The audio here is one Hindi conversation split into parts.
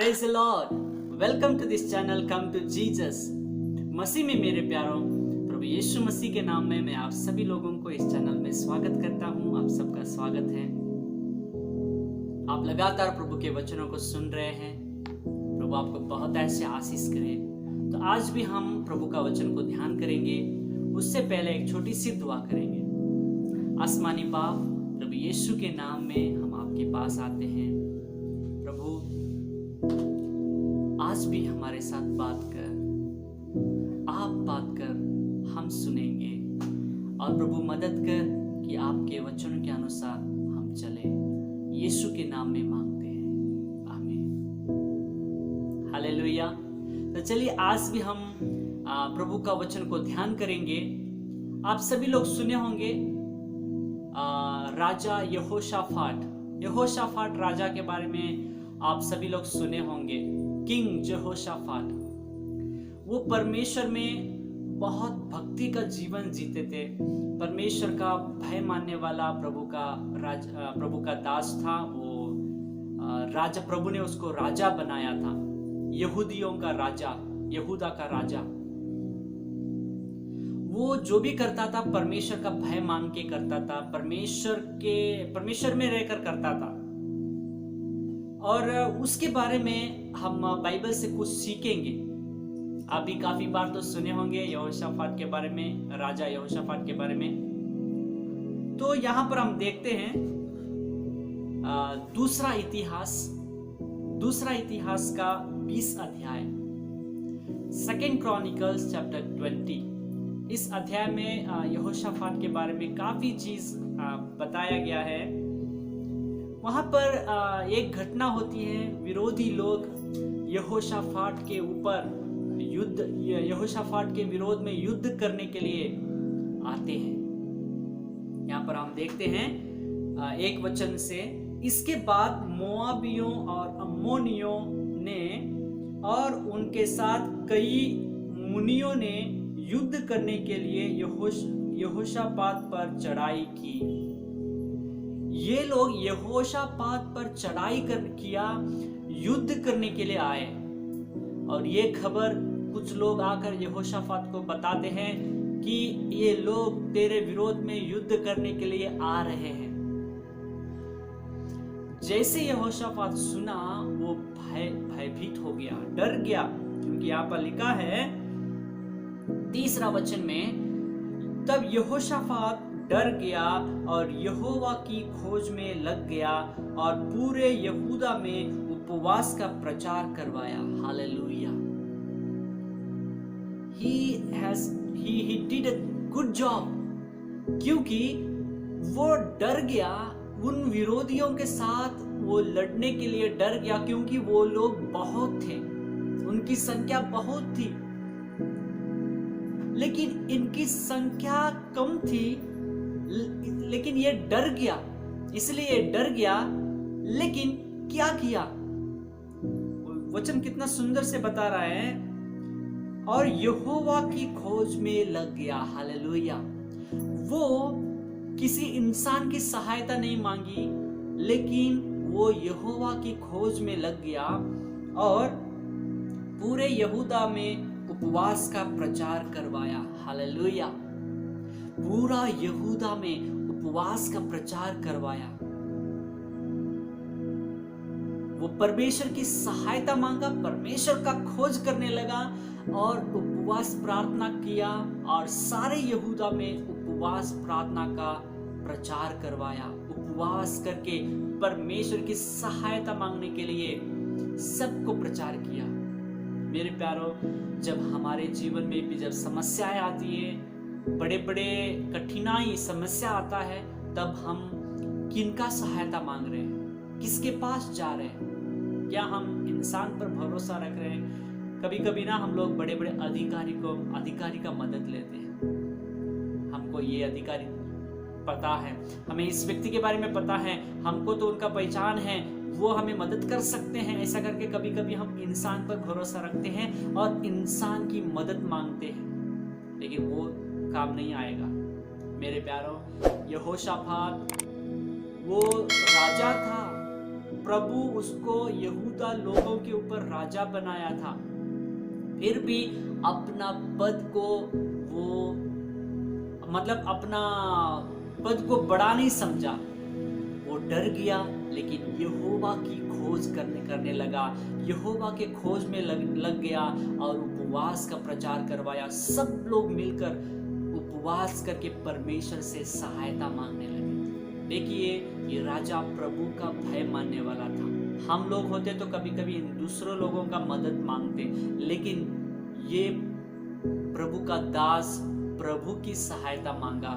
Praise the Lord. Welcome to this channel. Come to Jesus. मसीह में मेरे प्यारों, प्रभु यीशु मसीह के नाम में मैं आप सभी लोगों को इस चैनल में स्वागत करता हूं। आप सबका स्वागत है। आप लगातार प्रभु के वचनों को सुन रहे हैं। प्रभु आपको बहुत ऐसे आशीष करे। तो आज भी हम प्रभु का वचन को ध्यान करेंगे। उससे पहले एक छोटी सी दुआ करेंगे। आसमानी बाप, प्रभु यीशु के नाम में हम आपके पास आते हैं। प्रभु आज भी हमारे साथ बात कर, आप बात कर, हम सुनेंगे। और प्रभु मदद कर कि आपके वचनों के अनुसार हम चले। यीशु के नाम में मांगते हैं, आमीन। हालेलुया। तो चलिए आज भी हम प्रभु का वचन को ध्यान करेंगे। आप सभी लोग सुने होंगे राजा यहोशाफाट राजा के बारे में आप सभी लोग सुने होंगे। किंग यहोशाफाट, वो परमेश्वर में बहुत भक्ति का जीवन जीते थे। परमेश्वर का भय मानने वाला प्रभु का दास था। वो राजा, प्रभु ने उसको राजा बनाया था, यहूदियों का राजा, यहूदा का राजा। वो जो भी करता था परमेश्वर का भय मान के करता था, परमेश्वर में रहकर करता था। और उसके बारे में हम बाइबल से कुछ सीखेंगे। आप भी काफी बार तो सुने होंगे यहोशाफाट के बारे में, राजा यहोशाफाट के बारे में। तो यहाँ पर हम देखते हैं दूसरा इतिहास का 20 अध्याय, 2 क्रॉनिकल्स चैप्टर 20। इस अध्याय में यहोशाफाट के बारे में काफी चीज बताया गया है। वहां पर एक घटना होती है। विरोधी लोग यहोशाफाट के विरोध में युद्ध करने के लिए आते हैं। यहाँ पर हम देखते हैं एक वचन से, इसके बाद मोआबियों और अम्मोनियों ने और उनके साथ कई मुनियों ने युद्ध करने के लिए यहोशाफाट पर चढ़ाई की। ये लोग यहोशाफाट पर चढ़ाई किया, युद्ध करने के लिए आए। और ये खबर कुछ लोग आकर यहोशाफाट को बताते हैं कि ये लोग तेरे विरोध में युद्ध करने के लिए आ रहे हैं। जैसे यहोशाफाट सुना, वो भयभीत हो गया, डर गया। क्योंकि यहाँ पर लिखा है 3 वचन में, तब यहोशाफाट डर गया और यहोवा की खोज में लग गया और पूरे यहूदा में उपवास का प्रचार करवाया। Hallelujah. He did a good job, क्योंकि वो डर गया। उन विरोधियों के साथ वो लड़ने के लिए डर गया, क्योंकि वो लोग बहुत थे, उनकी संख्या बहुत थी। लेकिन इनकी संख्या कम थी, लेकिन ये डर गया। इसलिए ये डर गया, लेकिन क्या किया? वचन कितना सुंदर से बता रहा है, और यहोवा की खोज में लग गया। हालेलुया। वो किसी इंसान की सहायता नहीं मांगी, लेकिन वो यहोवा की खोज में लग गया और पूरे यहूदा में उपवास का प्रचार करवाया। हालेलुया। पूरा यहूदा में उपवास का प्रचार करवाया। वो परमेश्वर की सहायता मांगा, परमेश्वर का खोज करने लगा और उपवास प्रार्थना किया। और सारे यहूदा में उपवास प्रार्थना का प्रचार करवाया। उपवास करके परमेश्वर की सहायता मांगने के लिए सबको प्रचार किया। मेरे प्यारों, जब हमारे जीवन में भी जब समस्याएं आती है, बड़े बड़े कठिनाई समस्या आता है, तब हम किनका सहायता मांग रहे हैं? किसके पास जा रहे हैं? क्या हम इंसान पर भरोसा रख रहे हैं? कभी कभी ना हम लोग बड़े बड़े अधिकारी का मदद लेते हैं। हमको ये अधिकारी पता है, हमें इस व्यक्ति के बारे में पता है, हमको तो उनका पहचान है, वो हमें मदद कर सकते हैं। ऐसा करके कभी कभी हम इंसान पर भरोसा रखते हैं और इंसान की मदद मांगते हैं, लेकिन वो काम नहीं आएगा। मेरे प्यारों, यहोशाफाट वो राजा था, प्रभु उसको यहूदा लोगों के ऊपर राजा बनाया था, फिर भी अपना पद को वो मतलब अपना पद को बड़ा नहीं समझा। वो डर गया, लेकिन यहोवा की खोज करने लगा। यहोवा के खोज में लग गया और उपवास का प्रचार करवाया। सब लोग मिलकर उपवास करके परमेश्वर से सहायता मांगने लगे। देखिए, ये राजा प्रभु का भय मानने वाला था। हम लोग होते तो कभी कभी दूसरों लोगों का मदद मांगते, लेकिन ये प्रभु का दास प्रभु की सहायता मांगा।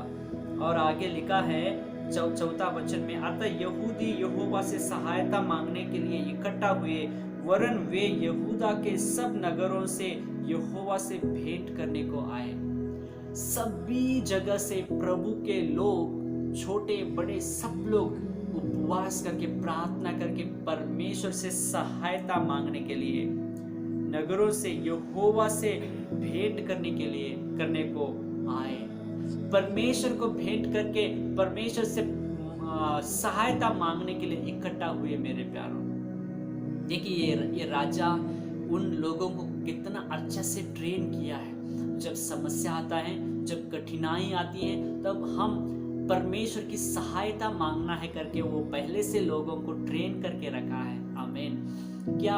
और आगे लिखा है 4 वचन में, अतः यहूदी यहोवा से सहायता मांगने के लिए इकट्ठा हुए, वरन वे यहूदा के सब नगरों से यहोवा से भेंट करने को आए। सभी जगह से प्रभु के लोग, छोटे बड़े सब लोग उपवास करके प्रार्थना करके परमेश्वर से सहायता मांगने के लिए नगरों से यहोवा से भेंट करने को आए। परमेश्वर को भेंट करके परमेश्वर से सहायता मांगने के लिए इकट्ठा हुए। मेरे प्यारों, देखिए ये राजा उन लोगों को कितना अच्छा से ट्रेन किया है। जब समस्या आता है, जब कठिनाई आती है, तब हम परमेश्वर की सहायता मांगना है करके वो पहले से लोगों को ट्रेन करके रखा है। आमीन। क्या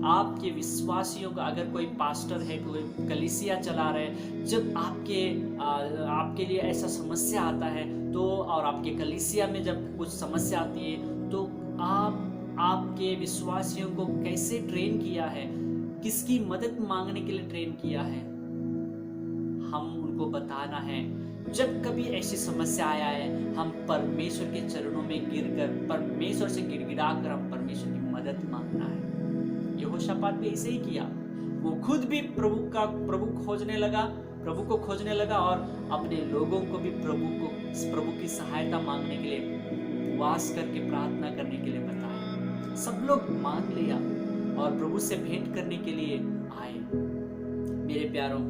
आपके विश्वासियों का, अगर कोई पास्टर है, कोई कलीसिया चला रहे, जब आपके लिए ऐसा समस्या आता है तो, और आपके कलीसिया में जब कुछ समस्या आती है, तो आपके विश्वासियों को कैसे ट्रेन किया है, किसकी मदद मांगने के लिए ट्रेन किया है, हम उनको बताना है। जब कभी ऐसी समस्या आया है, हम परमेश्वर के चरणों में गिरकर, परमेश्वर से गिड़गिड़ाकर हम परमेश्वर की मदद मांगना है। यहोशापात भी ऐसे ही किया। वो खुद भी प्रभु को खोजने लगा और अपने लोगों को भी प्रभु की सहायता मांगने के लिए, उपवास करके प्रार्थना करने के लिए बताया। सब लोग मान लिया और प्रभु से भेंट करने के लिए आए। मेरे प्यारों,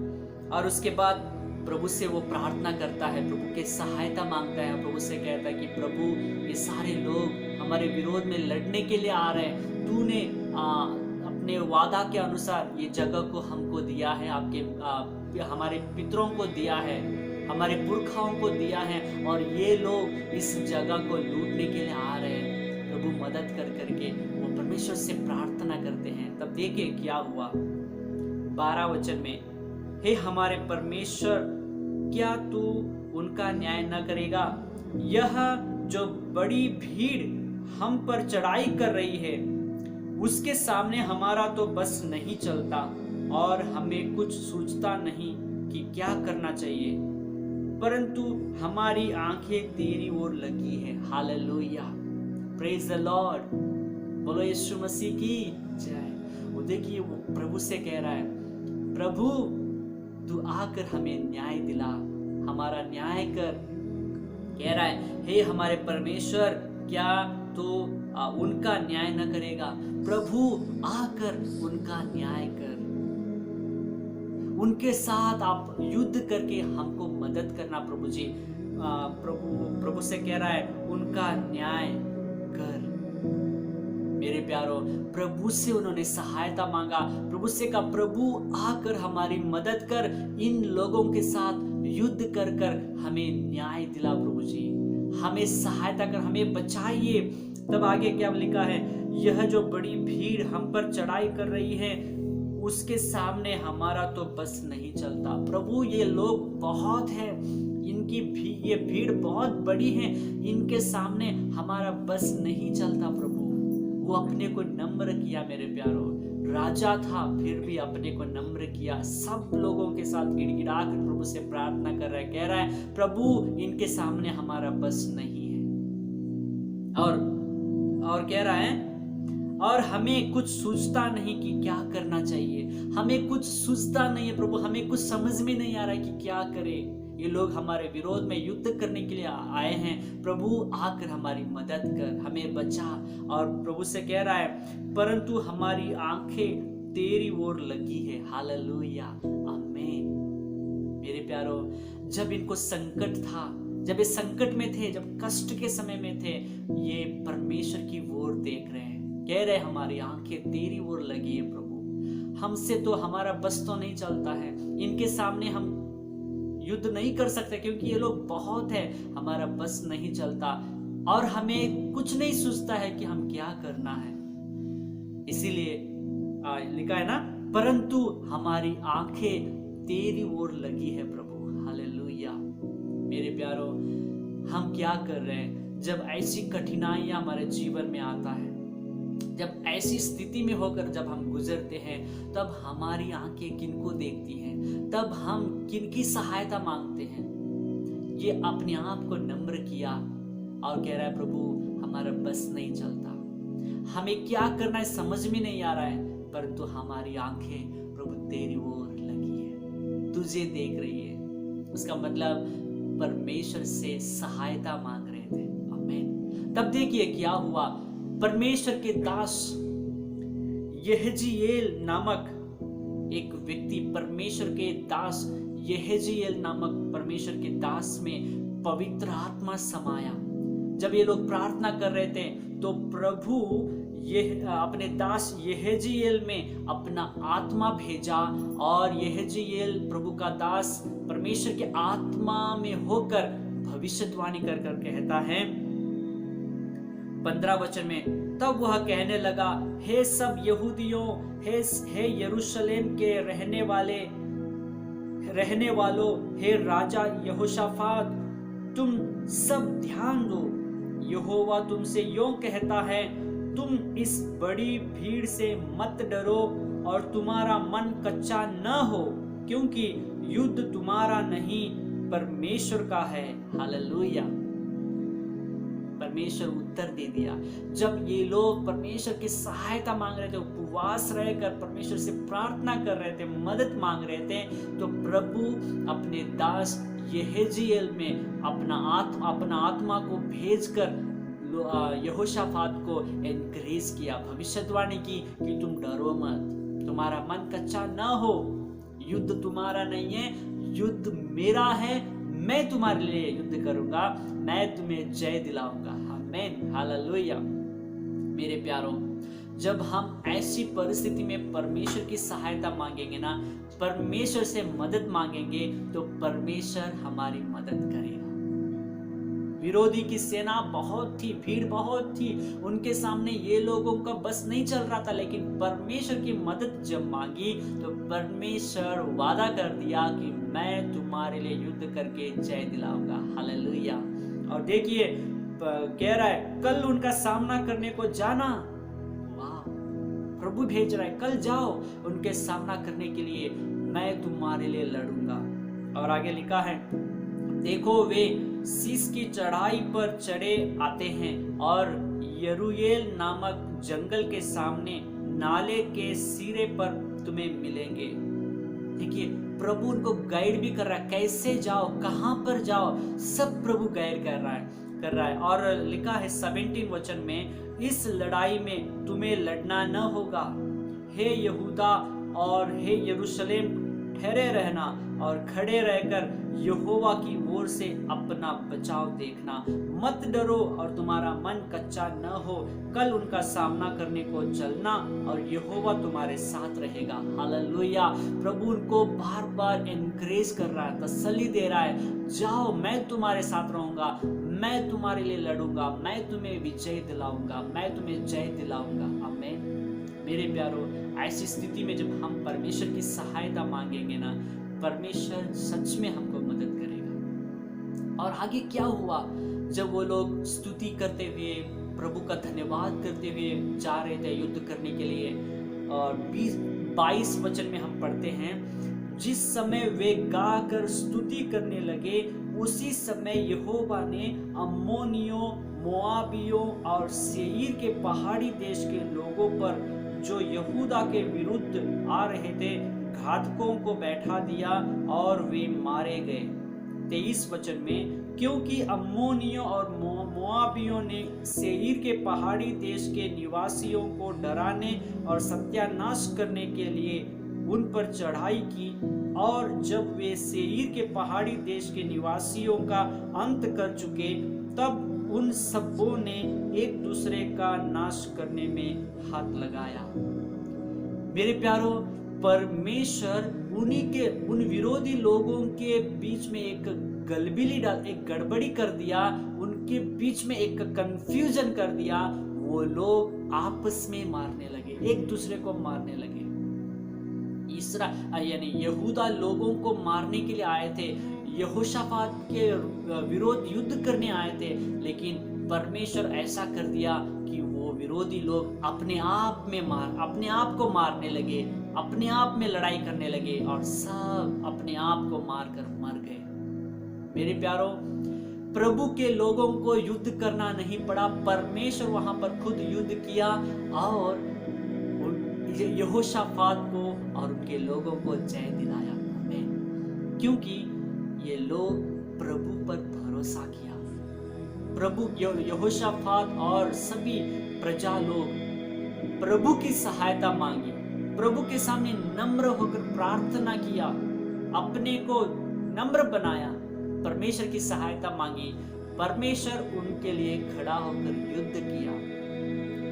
और उसके बाद प्रभु से वो प्रार्थना करता है, प्रभु के सहायता मांगता है, प्रभु से कहता है कि प्रभु, ये सारे लोग हमारे विरोध में लड़ने के लिए आ रहे हैं। तूने अपने वादा के अनुसार ये जगह को हमको दिया है, हमारे पितरों को दिया है, हमारे पुरखाओं को दिया है, और ये लोग इस जगह को लूटने के लिए आ रहे हैं। प्रभु मदद करके वो परमेश्वर से प्रार्थना करते हैं। तब देखिए क्या हुआ 12 वचन में, हे हमारे परमेश्वर, क्या तू उनका न्याय न करेगा? यह जो बड़ी भीड़ हम पर चढ़ाई कर रही है, उसके सामने हमारा तो बस नहीं चलता और हमें कुछ सूझता नहीं कि क्या करना चाहिए, परंतु हमारी आंखें तेरी ओर लगी है। हालेलुया, प्रेज द लॉर्ड, बोलो यीशु मसीह की जय। वो देखिए, वो प्रभु से कह रहा है, प्रभु तू आकर हमें न्याय दिला, हमारा न्याय कर। कह रहा है, हे हमारे परमेश्वर, क्या तो उनका न्याय न करेगा? प्रभु आकर उनका न्याय कर, उनके साथ आप युद्ध करके हमको मदद करना। प्रभु जी, प्रभु से कह रहा है, उनका न्याय कर। मेरे प्यारों, प्रभु से उन्होंने सहायता मांगा। प्रभु से कहा, प्रभु आकर हमारी मदद कर, इन लोगों के साथ युद्ध कर हमें न्याय दिला। प्रभु जी, हमें सहायता कर, हमें बचाइए। तब आगे क्या लिखा है, यह जो बड़ी भीड़ हम पर चढ़ाई कर रही है, उसके सामने हमारा तो बस नहीं चलता। प्रभु, ये लोग बहुत हैं, ये भीड़ बहुत बड़ी है, इनके सामने हमारा बस नहीं चलता। प्रभु, वो अपने को नम्र किया। मेरे प्यारों, राजा था फिर भी अपने को नम्र किया। सब लोगों के साथ गिड़गिड़ा कर प्रभु से प्रार्थना कर रहा है, कह रहा है, प्रभु इनके सामने हमारा बस नहीं है। और कह रहा है, और हमें कुछ सूझता नहीं कि क्या करना चाहिए। हमें कुछ सूझता नहीं है प्रभु, हमें कुछ समझ में नहीं आ रहा है कि क्या करें। ये लोग हमारे विरोध में युद्ध करने के लिए आए हैं। प्रभु आकर हमारी मदद कर, हमें बचा। और प्रभु से कह रहा है, परंतु हमारी आंखें तेरी ओर लगी है। हालेलुया, आमीन। मेरे प्यारों, जब इनको संकट था, जब ये संकट में थे, जब कष्ट के समय में थे, ये परमेश्वर की ओर देख रहे हैं। कह रहे हमारी आंखें तेरी ओर लगी है प्रभु, हमसे तो हमारा बस तो नहीं चलता है, इनके सामने हम युद्ध नहीं कर सकते क्योंकि ये लोग बहुत है, हमारा बस नहीं चलता और हमें कुछ नहीं सूझता है कि हम क्या करना है। इसीलिए लिखा है ना, परंतु हमारी आंखें तेरी ओर लगी है प्रभु। हालेलुया। मेरे प्यारो, हम क्या कर रहे हैं जब ऐसी कठिनाइयां हमारे जीवन में आता है, जब ऐसी स्थिति में होकर जब हम गुजरते हैं, तब हमारी आंखें किनको देखती हैं, तब हम किनकी सहायता मांगते हैं। ये अपने आप को नम्र किया और कह रहा है प्रभु हमारा बस नहीं चलता, हमें क्या करना है समझ में नहीं आ रहा है, परंतु हमारी आंखें प्रभु तेरी ओर लगी है, तुझे देख रही है। उसका मतलब परमेश्वर से सहायता मांग रहे थे। आमीन। तब देखिए क्या हुआ, परमेश्वर के दास यहजीएल नामक एक व्यक्ति, परमेश्वर के दास यहजीएल नामक परमेश्वर के दास में पवित्र आत्मा समाया। जब ये लोग प्रार्थना कर रहे थे तो प्रभु अपने दास यहजीएल में अपना आत्मा भेजा और यहजीएल प्रभु का दास परमेश्वर के आत्मा में होकर भविष्यवाणी कर कहता है 15 वचन में, तब वह कहने लगा, हे सब यहूदियों, हे यरूशलेम के रहने वालों, हे राजा यहोशाफात, तुम सब ध्यान दो। यहोवा तुमसे यों कहता है, तुम इस बड़ी भीड़ से मत डरो और तुम्हारा मन कच्चा न हो, क्योंकि युद्ध तुम्हारा नहीं परमेश्वर का है। हालेलुया। परमेश्वर उत्तर दे दिया। जब ये लोग परमेश्वर की सहायता मांग रहे थे, उपवास रहकर परमेश्वर से प्रार्थना कर रहे थे, मदद मांग रहे थे, तो प्रभु अपने दास यहेजीएल में अपना आत्मा को भेजकर यहोशाफात को एनकरेज किया, भविष्यवाणी की कि तुम डरो मत, तुम्हारा मन कच्चा ना हो, युद्ध तुम्हारा नहीं है, युद्ध मेरा है, मैं तुम्हारे लिए युद्ध करूंगा, मैं तुम्हें जय दिलाऊंगा। आमीन। हालेलुया। मेरे प्यारों, जब हम ऐसी परिस्थिति में परमेश्वर की सहायता मांगेंगे ना, परमेश्वर से मदद मांगेंगे, तो परमेश्वर हमारी मदद करेगा। विरोधी की सेना बहुत थी, भीड़ बहुत थी, उनके सामने ये लोगों का बस नहीं चल रहा था, लेकिन परमेश्वर की मदद जब मांगी तो परमेश्वर वादा कर दिया कि मैं तुम्हारे लिए युद्ध करके जय दिलाऊंगा। हालेलुया। और देखिए कह रहा है, कल उनका सामना करने को जाना। वाह, प्रभु भेज रहा है, कल जाओ उनके सामना करने के लिए, मैं तुम्हारे लिए लड़ूंगा। और आगे लिखा है, देखो वे सीस की चढ़ाई पर चढ़े आते हैं और यरूएल नामक जंगल के सामने नाले के सिरे पर तुम्हें मिलेंगे। देखिए प्रभु उनको गाइड भी कर रहा है, कैसे जाओ, कहां पर जाओ, सब प्रभु गाइड कर रहा है। और लिखा है 17 वचन में, इस लड़ाई में तुम्हें लड़ना न होगा, हे यहूदा और हे यरूशलेम ठहरे रहना और खड़े रहकर यहोवा की ओर से अपना बचाव देखना, मत डरो और तुम्हारा मन कच्चा न हो, कल उनका सामना करने को चलना और यहोवा तुम्हारे साथ रहेगा। हालेलुया। प्रभु उनको बार बार एनकरेज कर रहा है, तसल्ली दे रहा है, जाओ मैं तुम्हारे साथ रहूंगा, मैं तुम्हारे लिए लड़ूंगा, मैं तुम्हें विजय दिलाऊंगा, मैं तुम्हें जय दिलाऊंगा। आमीन। मेरे प्यारो, ऐसी स्थिति में जब हम परमेश्वर की सहायता मांगेंगे ना, परमेश्वर सच में हमको मदद करेगा। और आगे क्या हुआ, जब वो लोग स्तुति करते हुए, प्रभु का धन्यवाद करते हुए जा रहे थे युद्ध करने के लिए, और 22 वचन में हम पढ़ते हैं, जिस समय वे गाकर स्तुति करने लगे, उसी समय यहोवा ने अम्मोनियों, मोआबियों और सेईर के पहाड़ी देश के लोगों पर जो यहूदा के विरुद्ध आ रहे थे, घातकों को बैठा दिया और वे मारे गए। 23 वचन में, क्योंकि अम्मोनियों और मोआबियों ने सेईर के पहाड़ी देश के निवासियों को डराने और सत्यानाश करने के लिए उन पर चढ़ाई की और जब वे सेईर के पहाड़ी देश के निवासियों का अंत कर चुके, तब उन सबों ने एक दूसरे का नाश करने में हाथ लगाया। मेरे प्यारो, परमेश्वर उन विरोधी लोगों के बीच में एक गड़बड़ी कर दिया, उनके बीच में एक कंफ्यूजन कर दिया। वो लोग आपस में मारने लगे, एक दूसरे को मारने लगे। यानी यहूदा लोगों को मारने के लिए आए थे, यहोशाफात के विरोध युद्ध करने आए थे, लेकिन परमेश्वर ऐसा कर दिया कि वो विरोधी लोग अपने आप को मारने लगे, अपने आप में लड़ाई करने लगे और सब अपने आप को मारकर मर गए। मेरे प्यारो, प्रभु के लोगों को युद्ध करना नहीं पड़ा, परमेश्वर वहां पर खुद युद्ध किया और यहोशाफात को और उनके लोगों को जय दिलाया। आमीन। क्योंकि ये लोग प्रभु पर भरोसा किया। प्रभु यहोशाफात और सभी प्रजा लोग प्रभु की सहायता मांगी, प्रभु के सामने नम्र होकर प्रार्थना किया, अपने को नम्र बनाया, परमेश्वर की सहायता मांगी। परमेश्वर उनके लिए खड़ा होकर युद्ध किया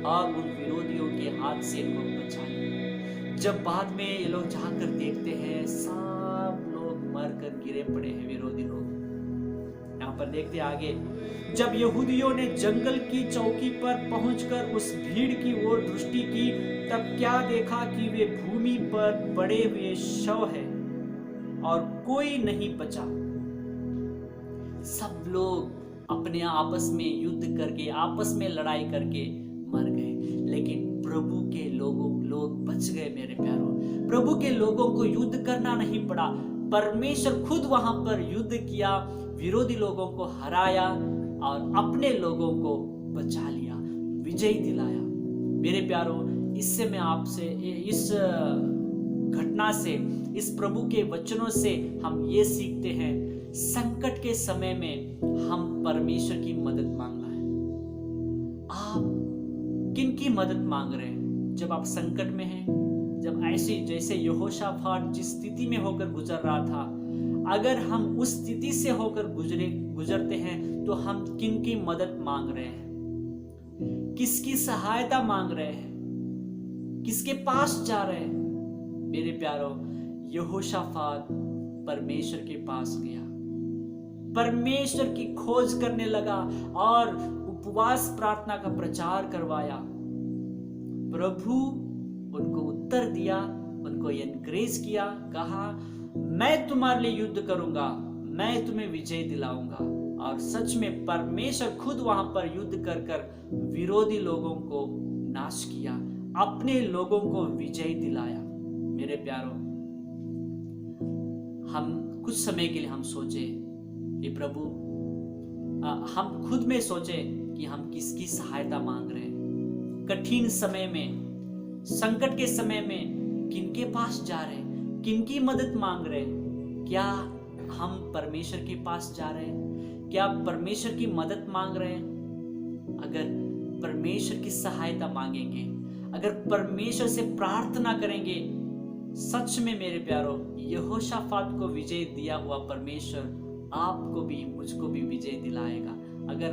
और उन विरोधियों के हाथ से इनको बचा लिया। जब बाद में ये लोग जाकर देखते हैं, सब लोग मरकर गिरे पड़े हैं, विरोधी लोग। यहाँ पर देखते आगे, जब यहूदियों ने जंगल की चौकी पर पहुंचकर उस भीड़ की ओर दृष्टि की, तब क्या देखा कि वे भूमि पर पड़े हुए शव है और कोई नहीं बचा। सब लोग अपने आपस में युद्ध करके, आपस में लड़ाई करके मर गए, लेकिन प्रभु के लोग बच गए। मेरे प्यारो, प्रभु के लोगों को युद्ध करना नहीं पड़ा, परमेश्वर खुद वहां पर युद्ध किया, विरोधी लोगों को हराया और अपने लोगों को बचा लिया, विजय दिलाया। मेरे प्यारो, इससे मैं आपसे इस घटना से, इस प्रभु के वचनों से हम ये सीखते हैं, संकट के समय में हम परमेश्वर की मदद मांगना है। आप किन की मदद मांग रहे हैं? जब आप संकट में हैं, जब ऐसी जैसे यहोशाफात जिस स्थिति में होकर गुजर रहा था, अगर हम उस स्थिति से होकर गुजरते हैं तो हम किन की मदद मांग रहे हैं? किसकी सहायता मांग रहे हैं? किसके पास जा रहे हैं? मेरे प्यारो, यहोशाफात परमेश्वर के पास गया, परमेश्वर की खोज करने लगा और उपवास प्रार्थना का प्रचार करवाया। प्रभु उनको उत्तर दिया, उनको एनकरेज किया, कहा मैं तुम्हारे लिए युद्ध करूंगा, मैं तुम्हें विजय दिलाऊंगा। और सच में परमेश्वर खुद वहां पर युद्ध कर कर विरोधी लोगों को नाश किया, अपने लोगों को विजय दिलाया। मेरे प्यारो, हम कुछ समय के लिए हम सोचे कि प्रभु, हम खुद में सोचे कि हम किसकी सहायता मांग रहे हैं। कठिन समय में, संकट के समय में किनके पास जा रहे हैं, किनकी मदद मांग रहे हैं? क्या हम परमेश्वर के पास जा रहे हैं? क्या परमेश्वर की मदद मांग रहे हैं? अगर परमेश्वर की सहायता मांगेंगे, अगर परमेश्वर से प्रार्थना करेंगे, सच में मेरे प्यारो, यहोशाफात को विजय दिया हुआ परमेश्वर आपको भी, मुझको भी विजय दिलाएगा। अगर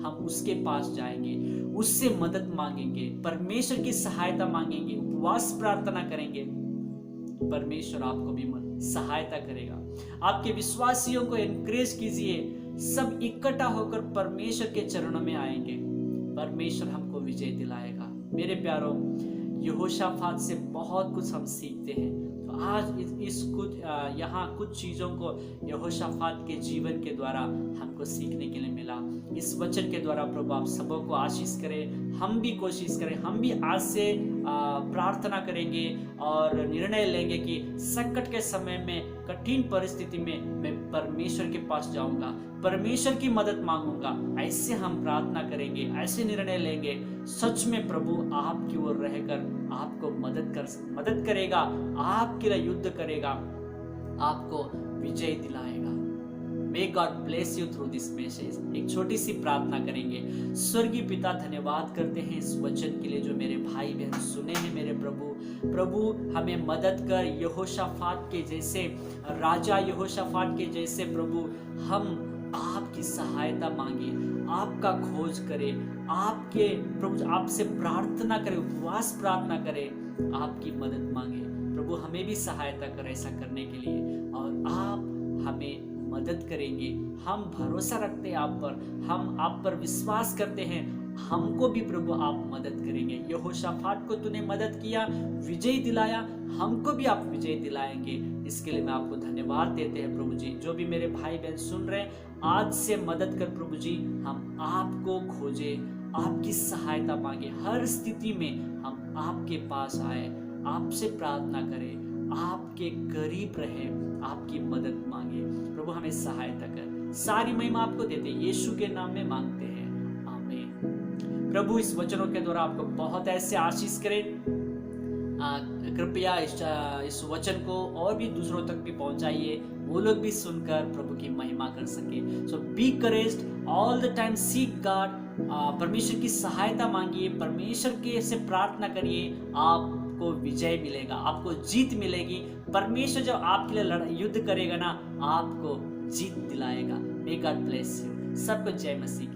हम उसके पास जाएंगे, उससे मदद मांगेंगे, परमेश्वर की सहायता मांगेंगे, उपवास प्रार्थना करेंगे, परमेश्वर आपको भी सहायता करेगा। आपके विश्वासियों को एनकरेज कीजिए, सब इकट्ठा होकर परमेश्वर के चरणों में आएंगे, परमेश्वर हमको विजय दिलाएगा। मेरे प्यारो, यहोशाफात से बहुत कुछ हम सीखते हैं। तो आज यहाँ कुछ चीज़ों को यहोशाफात के जीवन के द्वारा हमको सीखने के लिए मिला। इस वचन के द्वारा प्रभु आप सबों को आशीष करें, हम भी कोशिश करें, हम भी आज से प्रार्थना करेंगे और निर्णय लेंगे कि संकट के समय में, कठिन परिस्थिति में मैं परमेश्वर के पास जाऊंगा, परमेश्वर की मदद मांगूंगा। ऐसे हम प्रार्थना करेंगे, ऐसे निर्णय लेंगे, सच में प्रभु आपकी ओर रहकर आपको मदद करेगा, आपके लिए युद्ध करेगा, आपको विजय दिलाएगा। May God bless you through this message. एक छोटी सी प्रार्थना करेंगे। स्वर्गीय पिता, धन्यवाद करते हैं इस वचन के लिए जो मेरे भाई बहन सुने हैं मेरे प्रभु हमें मदद कर, यहोशाफात के जैसे, राजा यहोशाफात के जैसे प्रभु हम आपकी सहायता मांगे, आपका खोज करें, आपके प्रभु आपसे प्रार्थना करें, उपवास प्रार्थना करें, आपकी मदद मांगे। प्रभु हमें भी सहायता कर ऐसा करने के लिए, और आप हमें मदद करेंगे। हम भरोसा रखते हैं आप पर, हम आप पर विश्वास करते हैं, हमको भी प्रभु आप मदद करेंगे। यहोशाफात को तूने मदद किया, विजय दिलाया, हमको भी आप विजय दिलाएंगे। इसके लिए मैं आपको धन्यवाद देते हैं प्रभु जी। जो भी मेरे भाई बहन सुन रहे हैं, आज से मदद कर प्रभु जी, हम आपको खोजे, आपकी सहायता मांगे, हर स्थिति में हम आपके पास आए, आपसे प्रार्थना करें, आपके करीब रहे, आपकी मदद मांगे। प्रभु हमें सहायता कर, सारी महिमा आपको देते यीशु के नाम में मांगते हैं, आमीन। प्रभु इस वचनों के द्वारा आपको बहुत ऐसे आशीष करे। कृपया इस वचन को और भी दूसरों तक भी पहुंचाइए, वो लोग भी सुनकर प्रभु की महिमा कर सके। So be couraged all the time, seek God, परमेश्वर की सहायता मांगिए, परमेश्वर के से प्रार्थना करिए, आपको विजय मिलेगा, आपको जीत मिलेगी। परमेश्वर जब आपके लिए युद्ध करेगा ना, आपको जीत दिलाएगा। May God bless you. सबको जय मसीह।